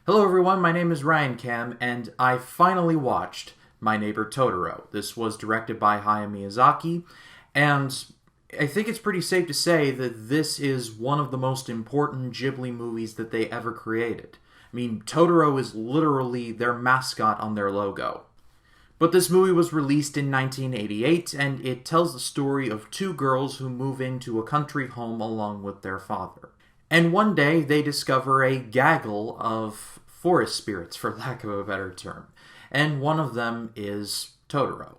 Hello everyone, my name is Ryan Cam, and I finally watched My Neighbor Totoro. This was directed by Hayao Miyazaki, and I think it's pretty safe to say that this is one of the most important Ghibli movies that they ever created. I mean, Totoro is literally their mascot on their logo. But this movie was released in 1988, and it tells the story of two girls who move into a country home along with their father. And one day they discover a gaggle of forest spirits, for lack of a better term. And one of them is Totoro.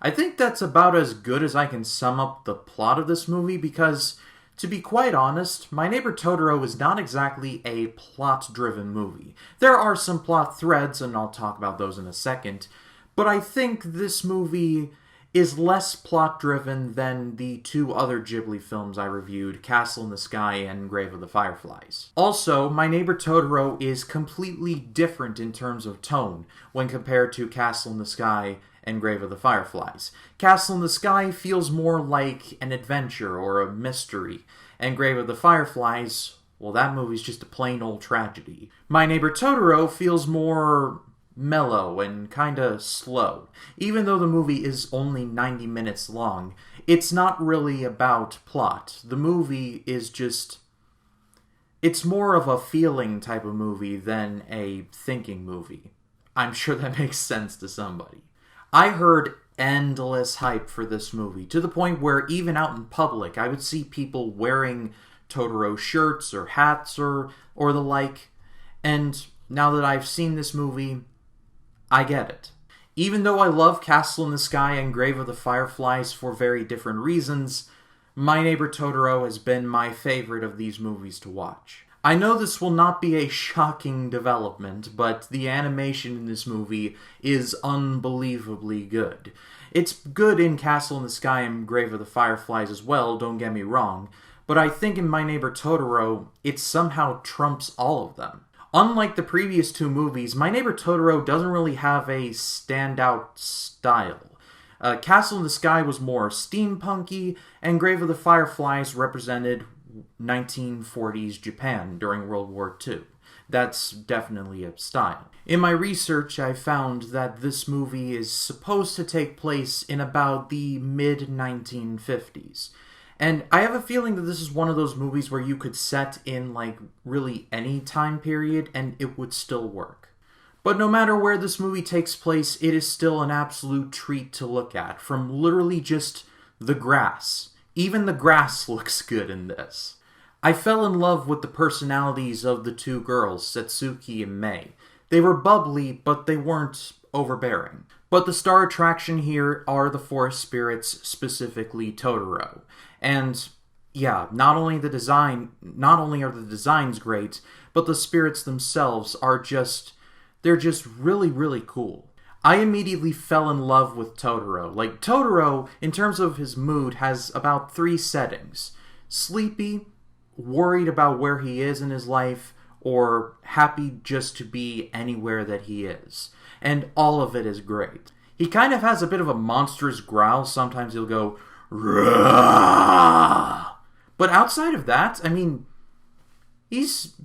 I think that's about as good as I can sum up the plot of this movie because, to be quite honest, My Neighbor Totoro is not exactly a plot-driven movie. There are some plot threads, and I'll talk about those in a second, but I think this movie is less plot-driven than the two other Ghibli films I reviewed, Castle in the Sky and Grave of the Fireflies. Also, My Neighbor Totoro is completely different in terms of tone when compared to Castle in the Sky and Grave of the Fireflies. Castle in the Sky feels more like an adventure or a mystery, and Grave of the Fireflies, well, that movie's just a plain old tragedy. My Neighbor Totoro feels more mellow and kinda slow. Even though the movie is only 90 minutes long, it's not really about plot. The movie is just... it's more of a feeling type of movie than a thinking movie. I'm sure that makes sense to somebody. I heard endless hype for this movie, to the point where even out in public, I would see people wearing Totoro shirts or hats or the like. And now that I've seen this movie, I get it. Even though I love Castle in the Sky and Grave of the Fireflies for very different reasons, My Neighbor Totoro has been my favorite of these movies to watch. I know this will not be a shocking development, but the animation in this movie is unbelievably good. It's good in Castle in the Sky and Grave of the Fireflies as well, don't get me wrong, but I think in My Neighbor Totoro, it somehow trumps all of them. Unlike the previous two movies, My Neighbor Totoro doesn't really have a standout style. Castle in the Sky was more steampunky, and Grave of the Fireflies represented 1940s Japan during World War II. That's definitely a style. In my research, I found that this movie is supposed to take place in about the mid-1950s. And I have a feeling that this is one of those movies where you could set in, like, really any time period and it would still work. But no matter where this movie takes place, it is still an absolute treat to look at, from literally just the grass. Even the grass looks good in this. I fell in love with the personalities of the two girls, Setsuki and Mei. They were bubbly, but they weren't overbearing. But the star attraction here are the forest spirits, specifically Totoro. And yeah, not only are the designs great, but the spirits themselves are they're just really, really cool. I immediately fell in love with Totoro. Like, Totoro, in terms of his mood, has about 3 settings. Sleepy, worried about where he is in his life, or happy just to be anywhere that he is. And all of it is great. He kind of has a bit of a monstrous growl. Sometimes he'll go, "Rah!" But outside of that, I mean, he's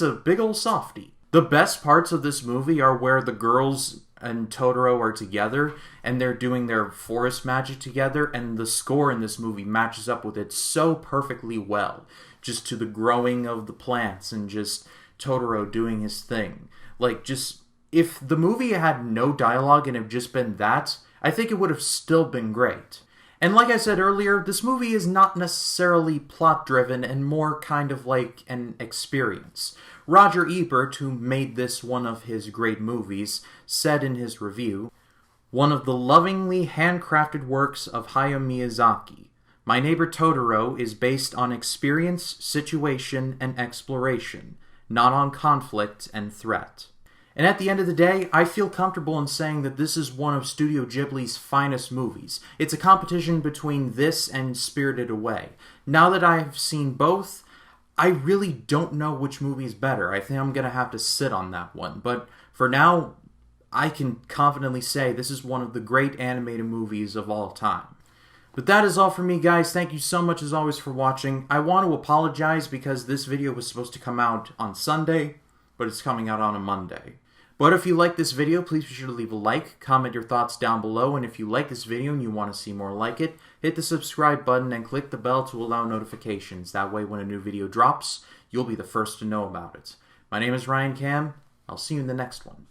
a big ol' softy. The best parts of this movie are where the girls and Totoro are together, and they're doing their forest magic together, and the score in this movie matches up with it so perfectly well. Just to the growing of the plants, and just Totoro doing his thing. Like, just, if the movie had no dialogue and had just been that, I think it would have still been great. And like I said earlier, this movie is not necessarily plot-driven and more kind of like an experience. Roger Ebert, who made this one of his great movies, said in his review, "One of the lovingly handcrafted works of Hayao Miyazaki. My Neighbor Totoro is based on experience, situation, and exploration, not on conflict and threat." And at the end of the day, I feel comfortable in saying that this is one of Studio Ghibli's finest movies. It's a competition between this and Spirited Away. Now that I've seen both, I really don't know which movie is better. I think I'm going to have to sit on that one. But for now, I can confidently say this is one of the great animated movies of all time. But that is all for me, guys. Thank you so much, as always, for watching. I want to apologize because this video was supposed to come out on Sunday. but it's coming out on a Monday. But if you like this video, please be sure to leave a like, comment your thoughts down below, and if you like this video and you want to see more like it, hit the subscribe button and click the bell to allow notifications. That way when a new video drops, you'll be the first to know about it. My name is Ryan Cam. I'll see you in the next one.